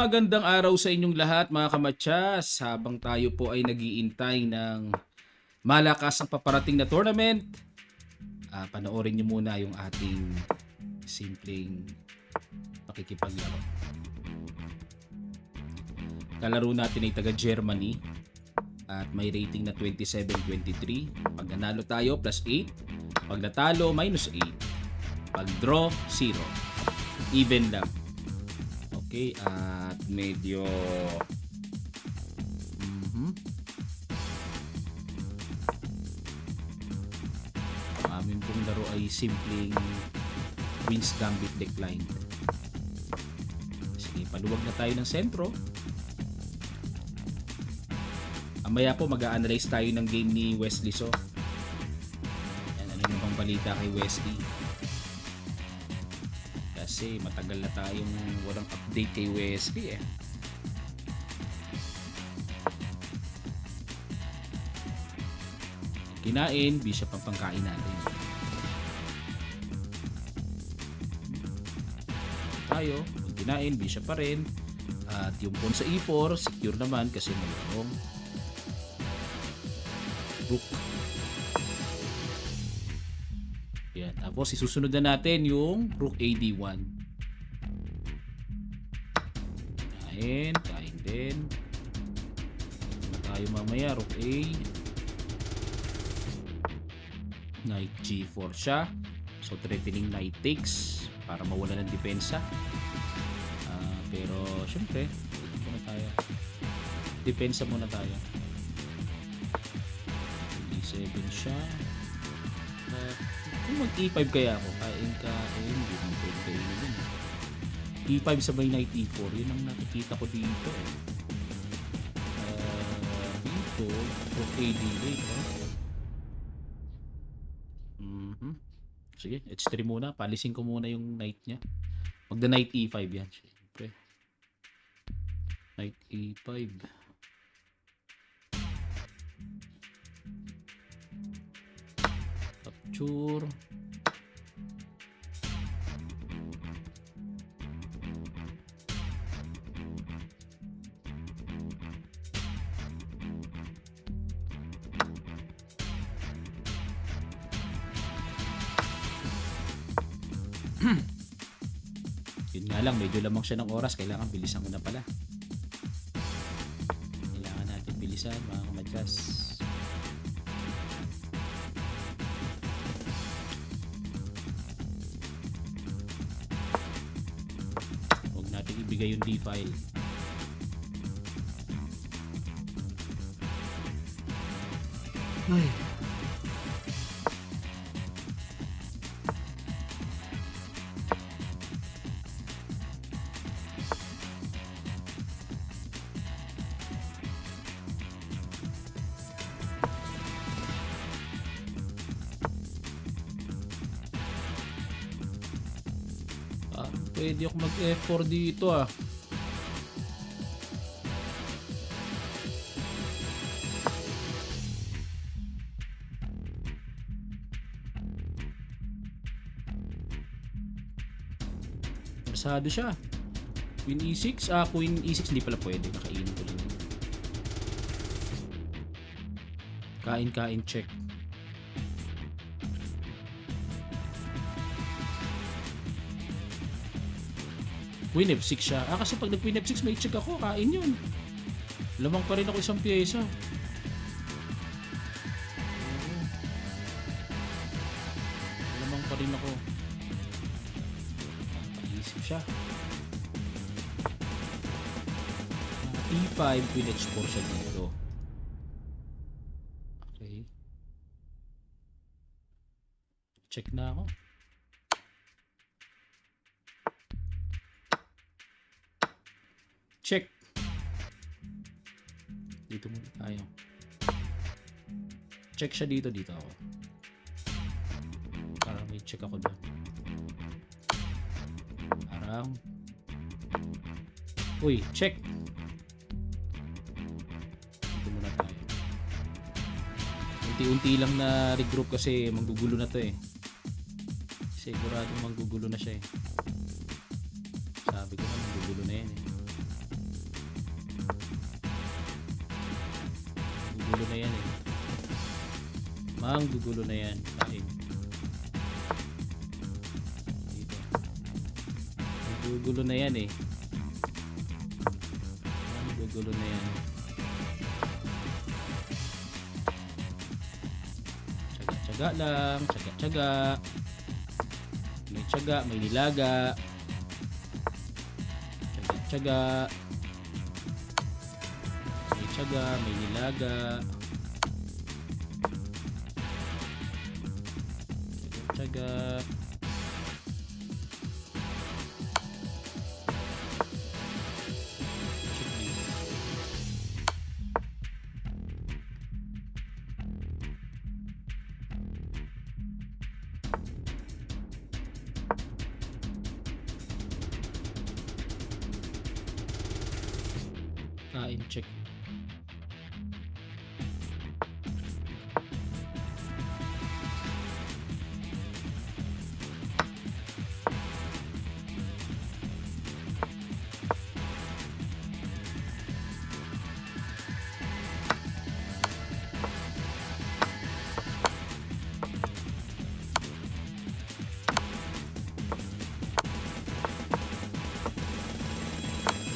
magandang araw sa inyong lahat mga kamatyas. Habang tayo po ay nag-iintay ng malakasang paparating na tournament, panoorin niyo muna yung ating simpleng pakikipaglaro. Kalaro natin ay taga Germany at may rating na 27-23. Pag nanalo tayo, plus 8. Pag natalo, minus 8. Pag draw, 0. Even lang. Okay, at medyo ang amin pong laro ay simpleng Queen's Gambit declined. Sige, paluwag na tayo ng sentro. Amaya po mag-a-analyze tayo ng game ni Wesley So. Yan, ano yung bang balita kay Wesley? Kasi matagal na tayong walang update kay Wesley eh. Kinain, bishop ang pangkain natin. Tayo, kinain, bishop pa rin. At yung pawn sa e4, secure naman kasi mayroong rook. Yan. Tapos isusunod na natin yung rook AD1. Kain din. Tayo mamaya rook A. Knight G4 siya. So threatening knight takes para mawala ng depensa. Pero syempre, muna tayo. Depensa muna tayo. E7 siya. Kung mag-E5 kaya ako, kain, hindi naman pwede kayo na din. E5 sabay knight E4, yun ang nakikita ko dito eh. Dito, rook AD8 Sige, H3 muna, palisin ko muna yung knight niya. Magda knight E5 yan, syempre. Knight E5. Capture. Yun nga lang, medyo lamang siya ng oras. Kailangan bilisan ko na pala. Kailangan natin bilisan mga kamadyas. Huwag natin ibigay yung D-file. Ay. Pwede ako mag-F4 dito ah. Pasado siya. Queen E6. Queen E6 hindi pala pwede. Nakainin ko lang yun. Kain check. Queen F6 siya. Kasi pag nag-Queen F6 may check ako, kain yun. Lamang pa rin ako isang pyesa. Lamang pa rin ako. Paisip siya. E5, Queen H4 siya dito. Okay. Check na ako. Check. Dito muna tayo. Check siya dito ako. Parang may check ako doon. Parang uy, check. Dito muna tayo. Unti-unti lang na regroup kasi manggugulo na to eh. Sigurado manggugulo na siya eh. Sabi ko na manggugulo na yan eh. na yan eh. Manggugulo na yan. Kain. Dito. Manggugulo na yan eh. Manggugulo na yan. Tsaga-tsaga lang. Tsaga-tsaga. May tsaga, may nilaga. Tsaga-tsaga. May tsaga, may nilaga. Tsaga. Check.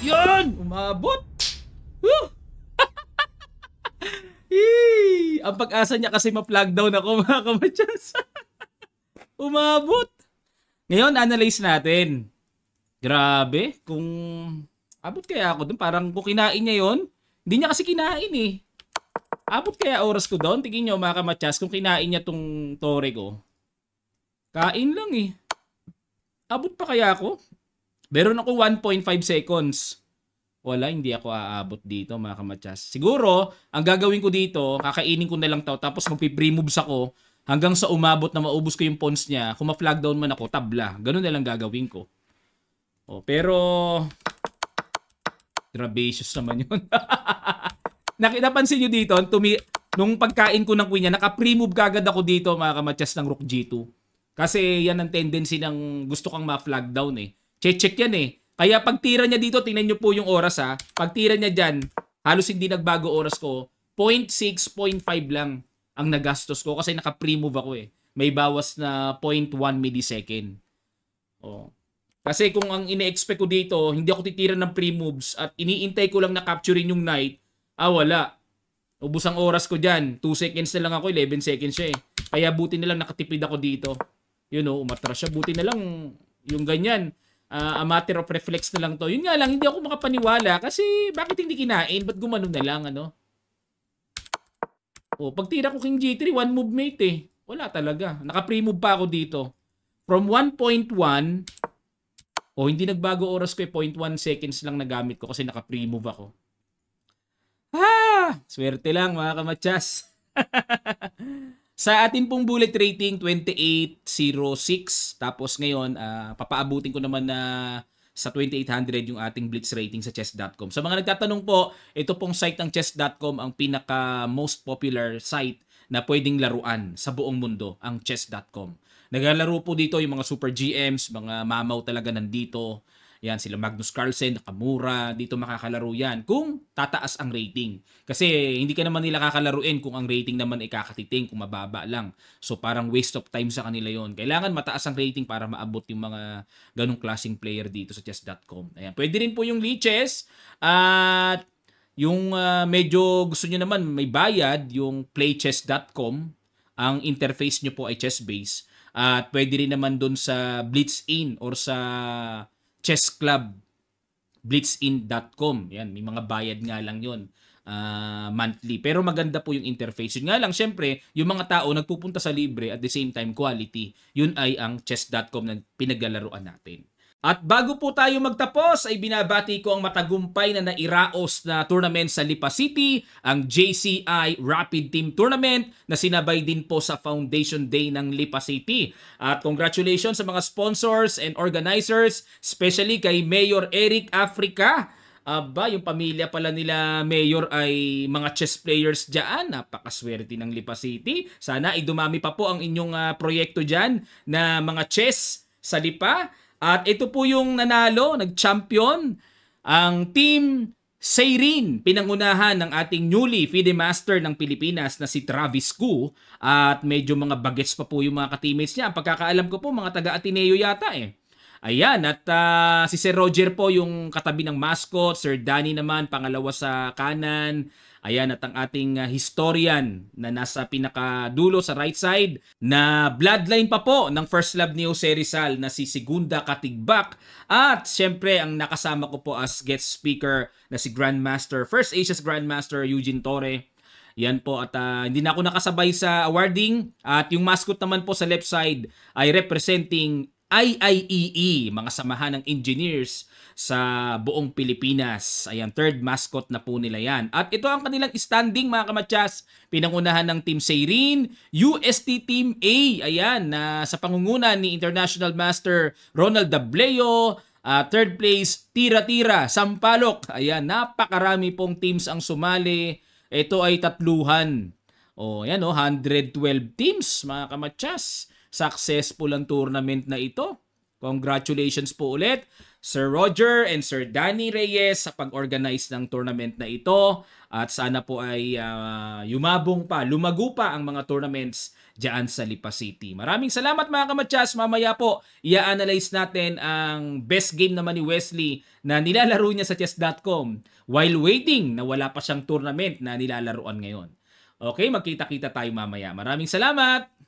Yan! Umabot! Ang pag-asa niya kasi ma-flag down ako, mga kamadyas. Umabot. Ngayon, analyze natin. Grabe. Kung abot kaya ako dun, parang kung kinain niya yon, hindi niya kasi kinain eh. Abot kaya oras ko doon? Tingin niyo, mga kamadyas, kung kinain niya tong tore ko. Kain lang eh. Abot pa kaya ako? Meron ako 1.5 seconds. Wala, hindi ako aabot dito, mga kamadyas. Siguro, ang gagawin ko dito, kakainin ko na lang to, tapos magpi-pre-moves ako hanggang sa umabot na maubos ko yung pawns niya. Kung ma-flag down man ako, tabla. Ganun na lang gagawin ko. Oh, pero grabacious naman yun. Napansin nyo dito, nung pagkain ko ng queen niya, naka-pre-move kagad ako dito, mga kamadyas, ng Rook G2. Kasi yan ang tendency ng gusto kang ma-flag down eh. Check yan eh. Kaya pag tira niya dito, tingnan nyo po yung oras ha. Pag tira niya dyan, halos hindi nagbago oras ko. 0.6, 0.5 lang ang nagastos ko kasi naka-pre-move ako eh. May bawas na 0.1 millisecond. Oh. Kasi kung ang ine-expect ko dito, hindi ako titira ng pre-moves at iniintay ko lang na capturein yung knight, wala. Ubus ang oras ko dyan. 2 seconds na lang ako, 11 seconds siya eh. Kaya buti na lang nakatipid ako dito. You know, umatras siya. Buti na lang yung ganyan. A matter of reflex na lang to. Yun nga lang, hindi ako makapaniwala kasi bakit hindi kinain? Ba't gumano na lang, ano? O, pag tira ko King G3, one move mate eh. Wala talaga. Naka-pre-move pa ako dito. From 1.1, hindi nagbago oras ko eh. 0.1 seconds lang nagamit ko kasi naka-pre-move ako. Swerte lang mga kamadyas. Sa atin pong bullet rating, 2806. Tapos ngayon, papaabutin ko naman na sa 2800 yung ating blitz rating sa chess.com. Sa mga nagtatanong po, ito pong site ng chess.com ang pinaka most popular site na pwedeng laruan sa buong mundo, ang chess.com. Naglalaro po dito yung mga super GMs, mga mamaw talaga nandito. Yan, sila Magnus Carlsen, Nakamura, dito makakalaro yan kung tataas ang rating. Kasi hindi ka naman nila kakalaruin kung ang rating naman ay kakatiting, kung mababa lang. So parang waste of time sa kanila yon. Kailangan mataas ang rating para maabot yung mga ganong klaseng player dito sa chess.com. Ayan, pwede rin po yung liches at yung medyo gusto nyo naman may bayad, yung playchess.com. Ang interface nyo po ay chess-based. At pwede rin naman dun sa Blitzin or sa Chess Club, blitzin.com. Yan, may mga bayad nga lang yun. Monthly. Pero maganda po yung interface. Yun nga lang, syempre, yung mga tao nagpupunta sa libre at the same time quality. Yun ay ang chess.com na pinaglalaroan natin. At bago po tayo magtapos, ay binabati ko ang matagumpay na nairaos na tournament sa Lipa City, ang JCI Rapid Team Tournament na sinabay din po sa Foundation Day ng Lipa City. At congratulations sa mga sponsors and organizers, especially kay Mayor Eric Africa. Aba, yung pamilya pala nila Mayor ay mga chess players dyan. Napakaswerte ng Lipa City. Sana idumami pa po ang inyong proyekto dyan na mga chess sa Lipa. At ito po yung nanalo, nag-champion, ang Team Seirin, pinangunahan ng ating newly FIDE Master ng Pilipinas na si Travis Koo at medyo mga bagets pa po yung mga ka-teammates niya. Ang pagkakaalam ko po mga taga-Ateneo yata eh. Ayan, at si Sir Roger po yung katabi ng mascot, Sir Danny naman pangalawa sa kanan. Ayan, at ang ating historian na nasa pinakadulo sa right side na bloodline pa po ng First Love ni Jose Rizal na si Segunda Katigbak. At syempre, ang nakasama ko po as guest speaker na si Grandmaster, First Asia's Grandmaster Eugene Torre. Yan po at hindi na ako nakasabay sa awarding at yung mascot naman po sa left side ay representing IIEE, mga samahan ng engineers sa buong Pilipinas. Ayan, third mascot na po nila yan. At ito ang kanilang standing mga kamatyas. Pinangunahan ng Team Seirin, UST Team A, ayan, na sa pangunguna ni International Master Ronald Dableo. Third place, Tira-Tira, Sampalok. Ayan, napakarami pong teams ang sumali. Ito ay tatluhan. Ayan 112 teams mga kamatyas. Successful ang tournament na ito. Congratulations po ulit Sir Roger and Sir Danny Reyes sa pag-organize ng tournament na ito. At sana po ay lumago pa ang mga tournaments dyan sa Lipa City. Maraming salamat mga kamatyas. Mamaya po, i-analyze natin ang best game naman ni Wesley na nilalaro niya sa chess.com while waiting na wala pa siyang tournament na nilalaruan ngayon. Okay, magkita-kita tayo mamaya. Maraming salamat!